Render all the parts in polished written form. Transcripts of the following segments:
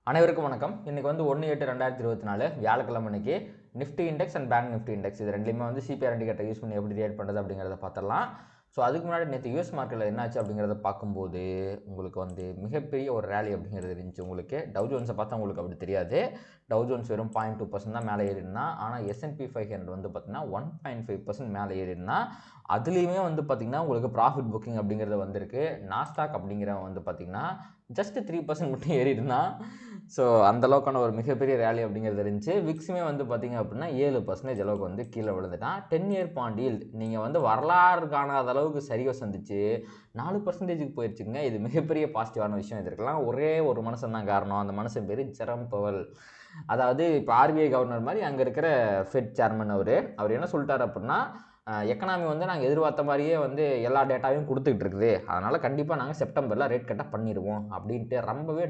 அனைவருக்கும் வணக்கம். இன்னைக்கு வந்து 1/8/2024 வியாழக்கிழமை அன்னைக்கு Nifty index and bank Nifty index இது ரெண்டுலையுமே வந்து சிபிஆர் இண்டிகேட்டர் யூஸ் பண்ணி எப்படி ரியாக்ட் பண்ணுறது அப்படிங்கிறத பார்த்துடலாம். ஸோ அதுக்கு முன்னாடி நேற்று யூஎஸ் மார்க்கெட்டில் என்னாச்சு அப்படிங்கிறத பார்க்கும்போது உங்களுக்கு வந்து மிகப்பெரிய ஒரு ரேலி அப்படிங்கிறது இருந்துச்சு. உங்களுக்கு டவ் ஜோன்ஸை பார்த்தா உங்களுக்கு அப்படி தெரியாது. டவ் ஜோன்ஸ் வெறும் 0.2% தான் மேலே ஏறினா, ஆனால் S&P 500 வந்து பார்த்தீங்கன்னா 1.5% மேலே ஏறினா, அதுலேயுமே வந்து பார்த்திங்கன்னா உங்களுக்கு ப்ராஃபிட் புக்கிங் அப்படிங்கிறது வந்திருக்கு. நாஸ்டாக் அப்படிங்கிற வந்து பார்த்திங்கன்னா ஜஸ்ட் 3% மட்டும் ஏறி இருந்தால். ஸோ அந்தளவுக்கான ஒரு மிகப்பெரிய ரேலி அப்படிங்கிறது இருந்துச்சு. விக்ஸுமே வந்து பார்த்திங்க அப்படின்னா 7% அளவுக்கு வந்து கீழே விழுந்துட்டான். 10 இயர் பாண்டில் நீங்கள் வந்து வரலாறு காணாத அளவுக்கு சரிவை சந்திச்சு 4% போயிடுச்சுங்க. இது மிகப்பெரிய பாசிட்டிவான விஷயம். இதற்கெல்லாம் ஒரே ஒரு மனுஷன் தான் காரணம். அந்த மனுஷன் பேர் ஜெரம் பவல். அதாவது இப்போ ஆர்பிஐ கவர்னர் மாதிரி அங்கே இருக்கிற ஃபெட் சேர்மன் அவர் என்ன சொல்லிட்டார் அப்படின்னா, எக்கனாமி வந்து நாங்கள் எதிர்பார்த்த மாதிரியே வந்து எல்லா டேட்டாவையும் கொடுத்துக்கிட்டு இருக்குது. அதனால் கண்டிப்பாக நாங்கள் செப்டம்பரில் ரேட் கட்டாக பண்ணிடுவோம் அப்படின்ட்டு ரொம்பவே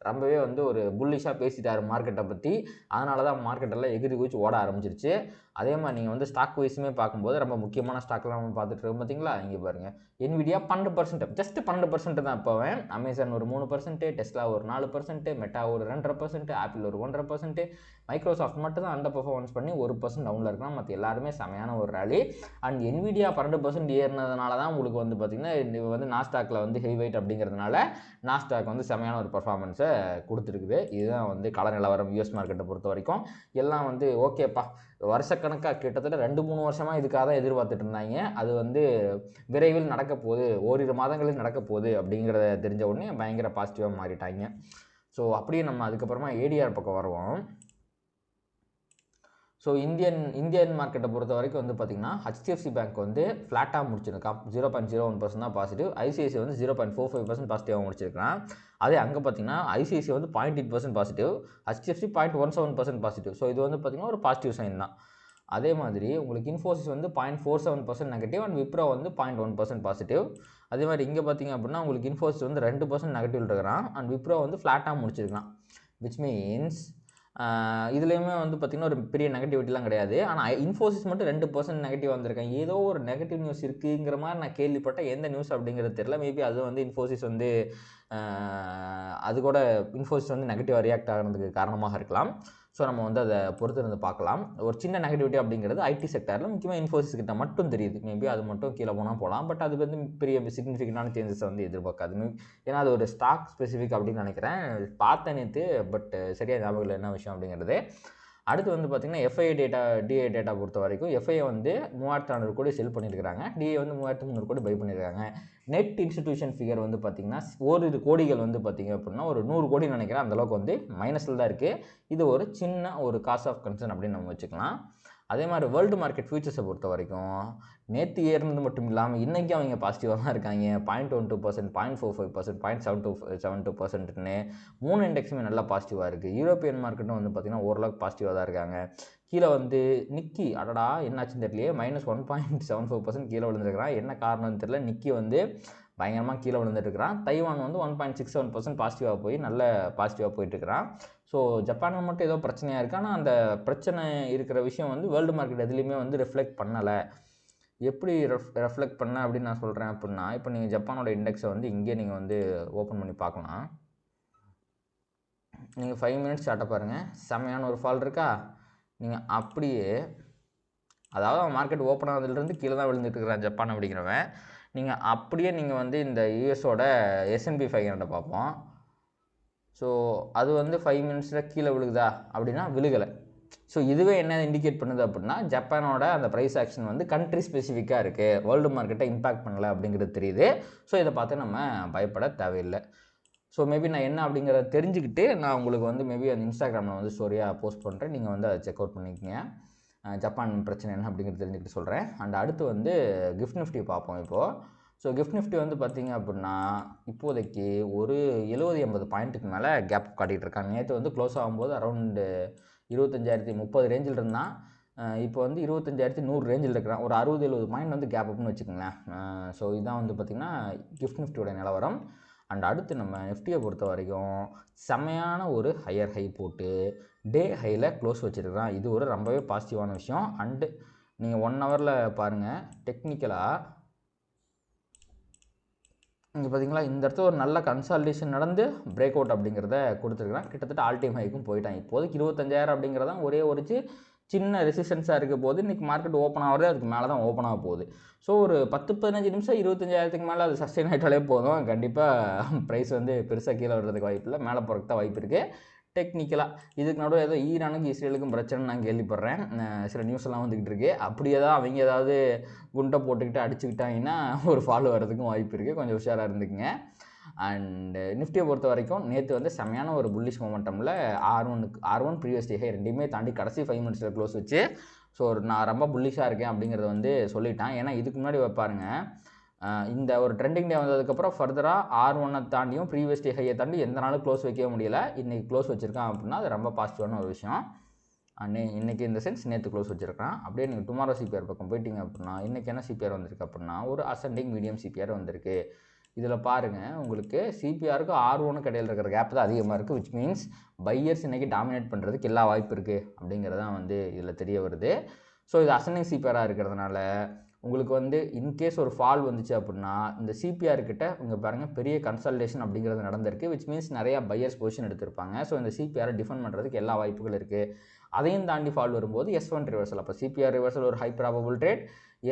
ரொம்பவே வந்து ஒரு புல்லிஷாக பேசிட்டார் மார்க்கெட்டை பற்றி. அதனால தான் மார்க்கெட்டெல்லாம் எகிரி குதிச்சு ஓட ஆரம்பிச்சிருச்சு. அதே மாதிரி நீங்கள் வந்து ஸ்டாக் வைஸுமே பார்க்கும்போது ரொம்ப முக்கியமான ஸ்டாக்லாம் நம்ம பார்த்துட்டு இருக்கோம். பார்த்தீங்களா, இங்கே பாருங்கள், என்விடியா 12%, ஜஸ்ட் 12% தான் இப்போவேன். அமேசான் ஒரு 3%, டெஸ்லா ஒரு 4%, மெட்டா ஒரு 2.5%, ஆப்பிள் ஒரு 1.5%, மைக்ரோசாஃப்ட் மட்டும் தான் அண்டர் பர்ஃபார்மன்ஸ் பண்ணி 1% டவுனில் இருக்கலாம். மற்ற எல்லாருமே செமையான ஒரு ரேலி. அண்ட் என்விடியா 12% ஏறினதுனால தான் உங்களுக்கு வந்து பார்த்திங்கன்னா இது வந்து நாஸ்டாக்கில் வந்து ஹெவி வெயிட் அப்படிங்கிறதுனால நாஸ்டாக் வந்து செமையான ஒரு பர்ஃபார்மன்ஸை கொடுத்துருக்குது. இதுதான் வந்து கள நிலவரம் யூஎஸ் மார்க்கெட்டை பொறுத்த வரைக்கும். எல்லாம் வந்து ஓகேப்பா, வருஷக்கணக்காக கிட்டத்தட்ட 2-3 வருஷமாக இதுக்காக தான் எதிர்பார்த்துட்டு இருந்தாங்க. அது வந்து விரைவில் நடக்க போகுது, ஓரிரு மாதங்களில் நடக்க போகுது அப்படிங்கிறத தெரிஞ்ச உடனே பயங்கர பாசிட்டிவாக மாறிட்டாங்க. ஸோ அப்படியே நம்ம அதுக்கப்புறமா ஏடிஆர் பக்கம் வருவோம். ஸோ இந்தியன் மார்க்கெட்டை பொறுத்த வரைக்கும் வந்து பார்த்திங்கன்னா HDFC பேங்க் வந்து ஃப்ளாட்டாக முடிச்சிருக்கான். 0.01% தான் பாசிட்டிவ். ஐசிஐசி வந்து 0.45% பாசிட்டிவாக முடிச்சிருக்கான். அதே அங்கே பார்த்தீங்கன்னா ஐசிஐசி வந்து 0.8% பாசிட்டிவ், HDFC 0.17% பாசிட்டிவ். ஸோ இது வந்து பார்த்திங்கன்னா ஒரு பாசிட்டிவ் சைன் தான். அதே மாதிரி உங்களுக்கு இன்ஃபோசிஸ் வந்து 0.47% நெகட்டிவ் அண்ட் விப்ரோ வந்து 0.1% பாசிட்டிவ். அதே மாதிரி இங்கே பார்த்திங்க அப்படின்னா உங்களுக்கு இன்ஃபோசிஸ் வந்து 2% நெகட்டிவ் இருக்கிறான் அண்ட் விப்ரோ வந்து ஃப்ளாட்டாக முடிச்சிருக்கான். விச் மீன்ஸ் இதுலேயுமே வந்து பார்த்திங்கன்னா ஒரு பெரிய நெகட்டிவிட்டிலாம் கிடையாது. ஆனால் இன்ஃபோசிஸ் மட்டும் 2% நெகட்டிவ் வந்திருக்காங்க. ஏதோ ஒரு நெகட்டிவ் நியூஸ் இருக்குங்கிற மாதிரி நான் கேள்விப்பட்டேன். எந்த நியூஸ் அப்படிங்கிறது தெரியல. மேபி அது வந்து இன்ஃபோசிஸ் வந்து அது கூட இன்ஃபோசிஸ் வந்து நெகட்டிவாக ரியாக்ட் ஆகிறதுக்கு காரணமாக இருக்கலாம். ஸோ நம்ம வந்து அதை பொறுத்து இருந்து பார்க்கலாம். ஒரு சின்ன நெகட்டிவிட்டி அப்படிங்கிறது ஐடி செக்டரில் முக்கியமாக இன்ஃபோசிஸ் கிட்ட மட்டும் தெரியுது. மேபி அது மட்டும் கீழே போகலாம். பட் அது வந்து பெரிய சிக்னிஃபிகண்டான சேஞ்சஸை வந்து எதிர்பார்க்காது. ஏன்னா அது ஒரு ஸ்டாக் ஸ்பெசிஃபிக் அப்படின்னு நினைக்கிறேன். பார்த்தேன் நேற்று, பட் சரியாக ஞாபகம் இல்லை என்ன விஷயம் அப்படிங்கிறது. அடுத்து வந்து பார்த்திங்கன்னா டிஏ டேட்டா பொறுத்த வரைக்கும் எஃப்ஐஏ வந்து 3400 கோடி செல் பண்ணியிருக்கிறாங்க. டிஏ வந்து 3300 கோடி பை பண்ணியிருக்காங்க. நெட் இன்ஸ்டிடியூஷன் ஃபிகர் வந்து பார்த்திங்கன்னா ஓரிரு கோடிகள் வந்து பார்த்திங்க அப்படின்னா ஒரு 100 கோடி நினைக்கிறேன். அந்தளவுக்கு வந்து மைனஸில் தான் இருக்குது. இது ஒரு சின்ன ஒரு காஸ் ஆஃப் கன்சர்ன் அப்படின்னு நம்ம வச்சுக்கலாம். அதே மாதிரி வேர்ல்டு மார்க்கெட் ஃபியூச்சர்ஸை பொறுத்த வரைக்கும் நேற்று ஏறினது மட்டும் இல்லாமல் இன்றைக்கி அவங்க பாசிட்டிவாக தான் இருக்காங்க. 0.12%, 0.45%, 0.72%ன்னு 3 இண்டெக்ஸுமே நல்லா பாசிட்டிவாக இருக்குது. யூரோப்பியன் மார்க்கெட்டும் வந்து பார்த்திங்கன்னா ஓரளவுக்கு பாசிட்டிவாக தான் இருக்காங்க. கீழே வந்து நிக்கி அடடா என்னாச்சுன்னு தெரியலையே -1.75% கீழே விழுந்துருக்கிறான். என்ன காரணம்னு தெரியல. நிக்கி வந்து பயங்கரமாக கீழே விழுந்துட்டுருக்கிறான். தைவான் வந்து 1.67% பாசிட்டிவாக போய் நல்ல பாசிட்டிவாக போயிட்டுருக்கிறான். ஸோ ஜப்பானில் மட்டும் ஏதோ பிரச்சனையாக இருக்குது. ஆனால் அந்த பிரச்சனை இருக்கிற விஷயம் வந்து வேர்ல்டு மார்க்கெட் எதுலேயுமே வந்து ரிஃப்ளெக்ட் பண்ணலை. எப்படி ரெஃப்ளெக்ட் பண்ண அப்படின்னு நான் சொல்கிறேன் அப்படின்னா, இப்போ நீங்கள் ஜப்பானோட இண்டெக்ஸை வந்து இங்கே நீங்கள் வந்து ஓப்பன் பண்ணி பார்க்கலாம். நீங்கள் 5 மினிட்ஸ் சார்ட்டை பாருங்கள், செம்மையான ஒரு ஃபால் இருக்கா. நீங்கள் அப்படியே அதாவது மார்க்கெட் ஓப்பன் ஆனதுலேருந்து கீழே தான் விழுந்துட்டு இருக்கிறான் ஜப்பான் அப்படிங்கிறவன். நீங்கள் அப்படியே நீங்கள் வந்து இந்த யூஎஸோட S&P 500 பார்ப்போம். ஸோ அது வந்து 5 மினிட்ஸில் கீழே விழுகுதா அப்படின்னா விழுகலை. ஸோ இதுவே என்ன இண்டிகேட் பண்ணுது அப்படின்னா ஜப்பானோட அந்த ப்ரைஸ் ஆக்ஷன் வந்து கண்ட்ரி ஸ்பெசிஃபிக்காக இருக்குது, வேர்ல்டு மார்க்கெட்டை இம்பாக்ட் பண்ணலை அப்படிங்கிறது தெரியுது. ஸோ இதை பார்த்து நம்ம பயப்பட தேவையில்லை. ஸோ மேபி நான் என்ன அப்படிங்கிறத தெரிஞ்சுக்கிட்டு நான் உங்களுக்கு வந்து மேபி அந்த இன்ஸ்டாகிராமில் வந்து ஸ்டோரியாக போஸ்ட் பண்ணுறேன். நீங்கள் வந்து அதை செக் அவுட் பண்ணிக்கோங்க. ஜப்பான் பிரச்சனை என்ன அப்படிங்கிறது தெரிஞ்சுக்கிட்டு சொல்கிறேன். அண்ட் அடுத்து வந்து கிஃப்ட் நிஃப்டி பார்ப்போம் இப்போது. ஸோ கிஃப்ட் நிஃப்டி வந்து பார்த்திங்க அப்படின்னா இப்போதைக்கு ஒரு 70-80 பாயிண்ட்டுக்கு மேலே கேப் காட்டிகிட்டு இருக்காங்க. நேற்று வந்து க்ளோஸ் ஆகும்போது அரௌண்டு 25,030 ரேஞ்சில் இருந்தான். இப்போ வந்து 25,100 ரேஞ்சில் இருக்கிறான். ஒரு 60-70 பாயிண்ட் வந்து கேப் அப்னு வச்சுக்கோங்களேன். ஸோ இதுதான் வந்து பார்த்திங்கன்னா கிஃப்ட் நிஃப்டியோட நிலவரம். அண்ட் அடுத்து நம்ம நிஃப்டியை பொறுத்த வரைக்கும் செம்மையான ஒரு ஹையர் ஹை போட்டு டே ஹையில் க்ளோஸ் வச்சுருக்கிறான். இது ஒரு ரொம்பவே பாசிட்டிவான விஷயம். அண்டு நீங்கள் 1 ஹவரில் பாருங்கள், டெக்னிக்கலாக இங்கே பார்த்தீங்களா இந்த இடத்துல ஒரு நல்ல கன்சால்டேஷன் நடந்து பிரேக் அவுட் அப்படிங்கிறத கொடுத்துருக்குறான். கிட்டத்தட்ட ஆல் டைம் ஹைக்கும் போயிட்டான். இப்போதைக்கு 25,000 அப்படிங்கிறதான் ஒரே ஒரு சின்ன ரெசிஸ்டன்ஸாக இருக்க போது இன்றைக்கி மார்க்கெட் ஓப்பன் ஆகிறது அதுக்கு மேலே தான் ஓப்பன் ஆக போகுது. ஸோ ஒரு 10-15 நிமிஷம் 25,000க்கு மேலே அது சஸ்டெயின் ஆகிட்டாலே போதும். கண்டிப்பாக ப்ரைஸ் வந்து பெருசாக கீழே வர்றதுக்கு வாய்ப்பு இல்லை, மேலே போகிறதுக்கு தான் வாய்ப்பு இருக்குது. டெக்னிக்கலாக இதுக்கு நடுவில் ஏதோ ஈரானுக்கும் இஸ்ரேலுக்கும் பிரச்சனை நான் கேள்விப்படுறேன். சில நியூஸ் எல்லாம் வந்துக்கிட்டு இருக்குது. அப்படியே தான் அவங்க ஏதாவது குண்டை போட்டுக்கிட்டு அடிச்சுக்கிட்டாங்கன்னா ஒரு ஃபாலோ வர்றதுக்கும் வாய்ப்பு இருக்குது. கொஞ்சம் உஷாராக இருந்துக்குங்க. அண்டு நிஃப்டியை பொறுத்த வரைக்கும் நேற்று வந்து செம்மையான ஒரு புல்லிஷ் மொமெண்டமில் R1 ப்ரீவியஸ் டே ஹை ரெண்டையுமே தாண்டி கடைசி 5 மினிட்ஸில் க்ளோஸ் வச்சு ஸோ நான் ரொம்ப புல்லிஷாக இருக்கேன் அப்படிங்கிறத வந்து சொல்லிட்டான். ஏன்னா இதுக்கு முன்னாடி பாருங்க இந்த ஒரு ட்ரெண்டிங் டே வந்ததுக்கப்புறம் ஃபர்தராக R1 தாண்டியும் ப்ரீவியஸ் டே ஹையை தாண்டி எந்த நாளும் க்ளோஸ் வைக்கவே முடியல. இன்றைக்கி க்ளோஸ் வச்சுருக்கான் அப்படின்னா அது ரொம்ப பாசிட்டிவான ஒரு விஷயம். இன்றைக்கி இந்த சென்ஸ் நேற்று க்ளோஸ் வச்சுருக்கான். அப்படியே நீங்கள் டுமாரோ சிபிஆர் பக்கம் போயிட்டீங்க அப்படின்னா இன்றைக்கி என்ன சிபிஆர் வந்திருக்கு அப்படின்னா ஒரு அசெண்டிங் மீடியம் சிபிஆர் வந்திருக்கு. இதில் பாருங்கள் உங்களுக்கு சிபிஆருக்கு R1 இடையில் இருக்கிற கேப் தான் அதிகமாக இருக்குது. விச் மீன்ஸ் பையர்ஸ் இன்றைக்கி டாமினேட் பண்ணுறதுக்கு எல்லா வாய்ப்பு இருக்குது அப்படிங்கிறதான் வந்து இதில் தெரிய வருது. ஸோ இது அசெண்டிங் சிபிஆராக இருக்கிறதுனால உங்களுக்கு வந்து இன்கேஸ் ஒரு ஃபால் வந்துச்சு அப்படின்னா இந்த சிபிஆர் கிட்ட இங்கே பாருங்கள் பெரிய கன்சல்டேஷன் அப்படிங்கிறது நடந்திருக்கு. விச் மீன்ஸ் நிறையா பையர்ஸ் பொசிஷன் எடுத்திருப்பாங்க. ஸோ இந்த சிபிஆரை டிஃபெண்ட் பண்ணுறதுக்கு எல்லா வாய்ப்புகள் இருக்குது. அதையும் தாண்டி ஃபால் வரும்போது S1 ரிவர்சல். அப்போ சிபிஆர் ரிவர்சல் ஒரு high probable trade,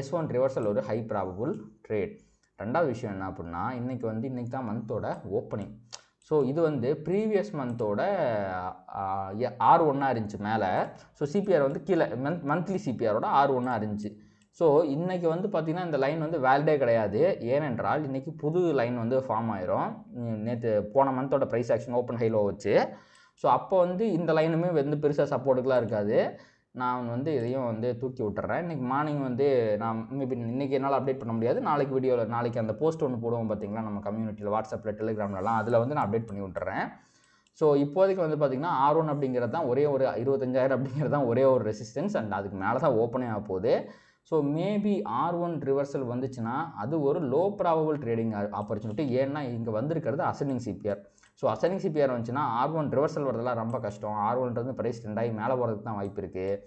S1 reversal ஒரு ஹை ப்ராபபிள் ட்ரேட். ரெண்டாவது விஷயம் என்ன அப்படின்னா இன்றைக்கி தான் மந்தோட ஓப்பனிங். ஸோ இது வந்து ப்ரீவியஸ் மந்தோட R1 இருந்துச்சு மேலே. ஸோ சிபிஆர் வந்து கீழே மந்த்லி சிபிஆரோட R1 இருந்துச்சு. ஸோ இன்றைக்கி வந்து பார்த்திங்கன்னா இந்த லைன் வந்து வேலிடே கிடையாது. ஏனென்றால் இன்றைக்கி புது லைன் வந்து ஃபார்ம் ஆயிரும். நேற்று போன மந்தோட ப்ரைஸ் ஆக்ஷன் ஓப்பன் ஹைலோ வச்சு. ஸோ அப்போ வந்து இந்த லைனுமே வந்து பெருசாக சப்போர்ட்டுக்கெலாம் இருக்காது. நான் வந்து இதையும் வந்து தூக்கி விட்டுறேன். இன்றைக்கி மார்னிங் வந்து நான் மேபி இன்றைக்கி என்னால் அப்டேட் பண்ண முடியாது. நாளைக்கு வீடியோவில் நாளைக்கு அந்த போஸ்ட் ஒன்று போடுவோம் பார்த்திங்களா நம்ம கம்யூனிட்டியில் வாட்ஸ்அப்பில் டெலிகிராம்லலாம் அதில் வந்து நான் அப்டேட் பண்ணி விட்டுறேன். ஸோ இப்போதைக்கு வந்து பார்த்திங்கன்னா R1 அப்படிங்கிறது தான் ஒரே ஒரு 25,000 அப்படிங்கிறது தான் ஒரே ஒரு ரெசிஸ்டன்ஸ். அண்ட் அதுக்கு மேலே தான் ஓப்பனே ஆக போகுது. ஸோ மேபி R1 ரிவர்சல் வந்துச்சுன்னா அது ஒரு லோ ப்ராபபிள் ட்ரேடிங் ஆப்பர்ச்சுனிட்டி. ஏன்னா இங்கே வந்திருக்கிறது ascending CPR. So ascending CPR வந்துச்சுன்னா R1 ரிவர்சல் வரதெல்லாம் ரொம்ப கஷ்டம். R1 ப்ரைஸ் ட்ரெண்டாகி மேலே போகிறதுக்கு தான் வாய்ப்பு இருக்குது.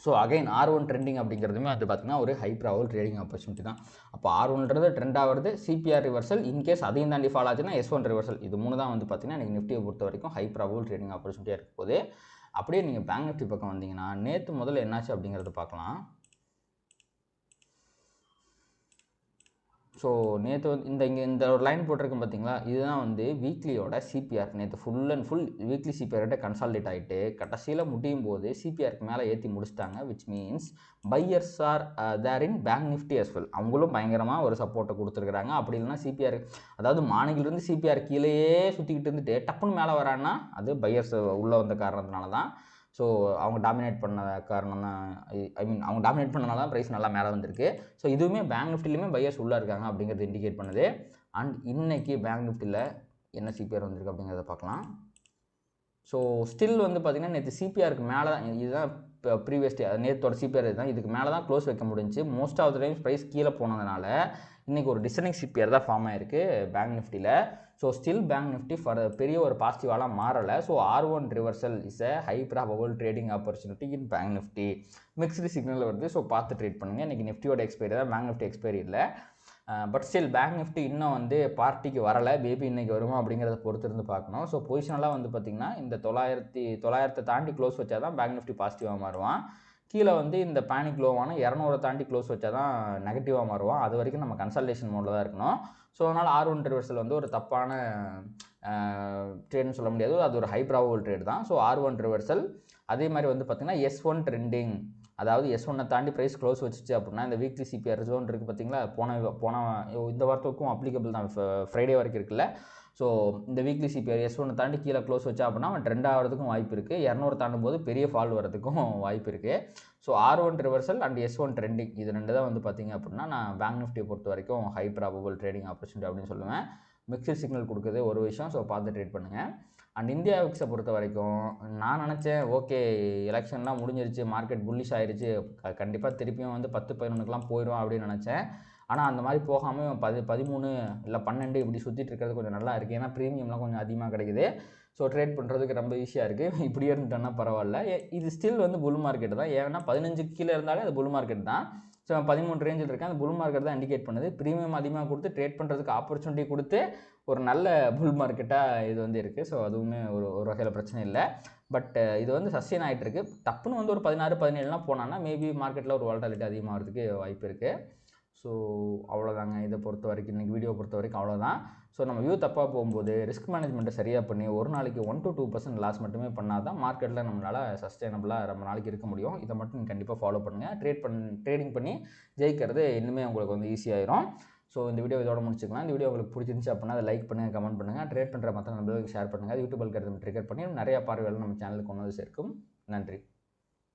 ஸோ அகைன் R1 ட்ரெண்டிங் அப்படிங்கிறதுமே வந்து பார்த்திங்கன்னா ஒரு ஹை ப்ராபபிள் ட்ரேடிங் ஆப்பர்ச்சுனிட்டி தான். அப்போ R1 ட்ரெண்ட் ஆகிறது, சிபிஆர் ரிவர்சல், இன்கேஸ் அதையும் தாண்டி ஃபால் ஆச்சுன்னா S1 ரிவர்சல். இது மூணு தான் வந்து பார்த்திங்கன்னா எனக்கு நிஃப்டியை பொறுத்த வரைக்கும் ஹை ப்ராபபிள் ட்ரேடிங் ஆப்பர்ச்சுனிட்டியாக இருக்க போது. அப்படியே நீங்கள் பேங்க் நிஃப்டி பக்கம் வந்தீங்கன்னா நேற்று முதல்ல என்னாச்சு அப்படிங்கிறத பார்க்கலாம். ஸோ நேற்று வந்து இந்த ஒரு லைன் போட்டிருக்கேன் பார்த்தீங்களா, இதுதான் வந்து வீக்லியோட சிபிஆர். நேற்று ஃபுல் அண்ட் ஃபுல் வீக்லி சிபிஆர்கிட்ட கன்சால்டேட் ஆகிட்டு கடைசியில் முடியும் போது சிபிஆருக்கு மேலே ஏற்றி முடிச்சிட்டாங்க. Which means buyers are there in Bank Nifty as well. அவங்களும் பயங்கரமாக ஒரு சப்போர்ட்டை கொடுத்துருக்குறாங்க. அப்படி இல்லைனா சிபிஆர் அதாவது மார்னிங்கிலிருந்து சிபிஆர் கீழேயே சுற்றிக்கிட்டு இருந்துட்டு டப்புன்னு மேலே வரான்னா அது பையர்ஸ் உள்ளே வந்த காரணத்தினால தான். ஸோ அவங்க டாமினேட் பண்ண காரணம் தான், அவங்க டாமினேட் பண்ணனால தான் ப்ரைஸ் நல்லா மேலே வந்திருக்கு. ஸோ இதுவுமே பேங்க் நிஃப்டிலையுமே பையர்ஸ் உள்ளே இருக்காங்க அப்படிங்கிறது இண்டிகேட் பண்ணுது. அண்ட் இன்றைக்கி பேங்க் நிஃப்டியில் என்ன சிபிஆர் வந்திருக்கு அப்படிங்கிறத பார்க்கலாம். ஸோ ஸ்டில் வந்து பார்த்திங்கன்னா நேற்று சிபிஆருக்கு மேலே தான், இதுதான் இப்போ ப்ரீவியஸ் டே நேற்றோட சிபிஆர் தான், இதுக்கு மேலே தான் க்ளோஸ் வைக்க முடிஞ்சு. Most of the times price கீழே போனதுனால இன்றைக்கி ஒரு டிசனிங் சிபிஆர் தான் ஃபார்ம் ஆகிருக்கு பேங்க் நிஃப்டியில். ஸோ ஸ்டில் பேங்க் நிஃப்டி பெரிய ஒரு பாசிட்டிவாலாம் மாறலை. ஸோ R1 reversal is a high probable trading opportunity in Bank Nifty. Mixed signal வருது. ஸோ பார்த்து ட்ரேட் பண்ணுங்கள். இன்றைக்கி நிஃப்டியோட எக்ஸ்பைரி தான், பேங்க் நிஃப்டி எக்ஸ்பைரி இல்லை. பட் ஸ்டில் பேங்க் நிஃப்டி இன்னும் வந்து பார்ட்டிக்கு வரலை. பேபி இன்றைக்கி வருமா அப்படிங்கிறத பொறுத்து இருந்து பார்க்கணும். ஸோ பொசிஷனெலாம் வந்து பார்த்திங்கன்னா இந்த 900 தாண்டி க்ளோஸ் வச்சா தான் பேங்க் நிஃப்டி பாசிட்டிவாக மாறுவான். கீழே வந்து இந்த பேனிக் லோவான 200 தாண்டி க்ளோஸ் வச்சா தான் நெகட்டிவாக மாறுவான். அது வரைக்கும் நம்ம கன்சல்டேஷன் மோடில் தான் இருக்கணும். ஸோ அதனால் R1 ரிவர்சல் வந்து ஒரு தப்பான ட்ரேட்னு சொல்ல முடியாது, அது ஒரு ஹை ப்ராபபிள் ட்ரேட் தான். So R1 reversal. அதே மாதிரி வந்து பார்த்திங்கன்னா S1 ட்ரெண்டிங், அதாவது S1 தாண்டி ப்ரைஸ் க்ளோஸ் வச்சுச்சு அப்படின்னா இந்த வீக்லி சிபிஆர் ஜோன் இருக்குது பார்த்திங்களா, போன இந்த வாரத்துக்கும் அப்ளிகபிள் தான், ஃப்ரைடே வரைக்கும் இருக்குல்ல. ஸோ இந்த வீக்லி சிபிஆர் S1 தாண்டி கீழே க்ளோஸ் வச்சா அப்படின்னா அவன் ட்ரெண்ட் ஆகிறதுக்கும் வாய்ப்பு இருக்குது. 200 தாண்டும் போது பெரிய ஃபால் வரதுக்கும் வாய்ப்பு இருக்குது. So R1 reversal and S1 trending, இது ரெண்டு தான் வந்து பார்த்திங்க அப்படின்னா நான் பேங்க் நிஃப்டியை பொறுத்த வரைக்கும் ஹை ப்ராபபிள் ட்ரேடிங் ஆப்பர்ச்சுனிட்டி அப்படின்னு சொல்லுவேன். மிக்சர் சிக்னல் கொடுக்குறது ஒரு விஷயம். ஸோ பார்த்து ட்ரேட் பண்ணுங்கள். அண்ட் இந்தியா விக்ஸை பொறுத்த வரைக்கும் நான் நினச்சேன் ஓகே எலெக்ஷன்லாம் முடிஞ்சிருச்சு, மார்க்கெட் புல்லிஷ் ஆயிடுச்சு, கண்டிப்பாக திருப்பியும் வந்து 10-11க்குலாம் போயிடும் அப்படின்னு நினச்சேன். ஆனால் அந்த மாதிரி போகாமல் 13 இல்லை 12 இப்படி சுற்றிட்டு இருக்கிறது கொஞ்சம் நல்லா இருக்குது. ஏன்னா ப்ரீமியம்லாம் கொஞ்சம் அதிகமாக கிடைக்குது. ஸோ ட்ரேட் பண்ணுறதுக்கு ரொம்ப ஈஸியாக இருக்குது. இப்படியே இருந்துட்டோன்னா பரவாயில்ல. இது ஸ்டில் வந்து புல் மார்க்கெட் தான். ஏன்னா 15 கீழே இருந்தாலே அது புல் மார்க்கெட் தான். ஸோ 13 ரேஞ்சில் இருக்கேன். அந்த புல் மார்க்கெட் தான் இண்டிகேட் பண்ணுது. ப்ரீமியம் அதிகமாக கொடுத்து ட்ரேட் பண்ணுறதுக்கு ஆப்பர்ச்சுனிட்டி கொடுத்து ஒரு நல்ல புல் மார்க்கெட்டாக இது வந்து இருக்குது. ஸோ அதுவுமே ஒரு வகையில் பிரச்சனை இல்லை. பட் இது வந்து சஸ்டெயின் ஆகிட்டு இருக்கு. டப்புன்னு வந்து ஒரு 16 17லாம் போனான்னா மேபி மார்க்கெட்டில் ஒரு வாலட்டிலிட்டி அதிகமாகிறதுக்கு வாய்ப்பு இருக்குது. ஸோ அவ்வளோதாங்க. இதை பொறுத்த வரைக்கும் இன்றைக்கி வீடியோ பொறுத்த வரைக்கும் அவ்வளோதான். ஸோ நம்ம வியூ தப்பாக போகும்போது ரிஸ்க் மேனேஜ்மெண்ட்டை சரியாக பண்ணி ஒரு நாளைக்கு 1 to 2% லாஸ் மட்டுமே பண்ணால் தான் மார்க்கெட்டில் நம்மளால் சஸ்டைனபிளாக ரொம்ப நாளைக்கு இருக்க முடியும். இதை மட்டும் நீங்கள் கண்டிப்பாக ஃபாலோ பண்ணுங்கள். ட்ரேடிங் பண்ணி ஜெயிக்கிறது இன்னுமே உங்களுக்கு வந்து ஈஸியாயிரும். ஸோ இந்த வீடியோ இதோட முடிச்சுக்கலாம். இந்த வீடியோ உங்களுக்கு பிடிச்சிருந்துச்சு அப்படின்னா அதை லைக் பண்ணுங்கள், கமெண்ட் பண்ணுங்கள், ட்ரேட் பண்ணுற மற்ற நண்பர்களுக்கு ஷேர் பண்ணுங்கள். யூடியூப் அல்காரிதம் ட்ரிகர் பண்ணி நிறைய பார்வைகள் நம்ம சேனலுக்கு கொண்டு வந்து சேர்க்கும். நன்றி.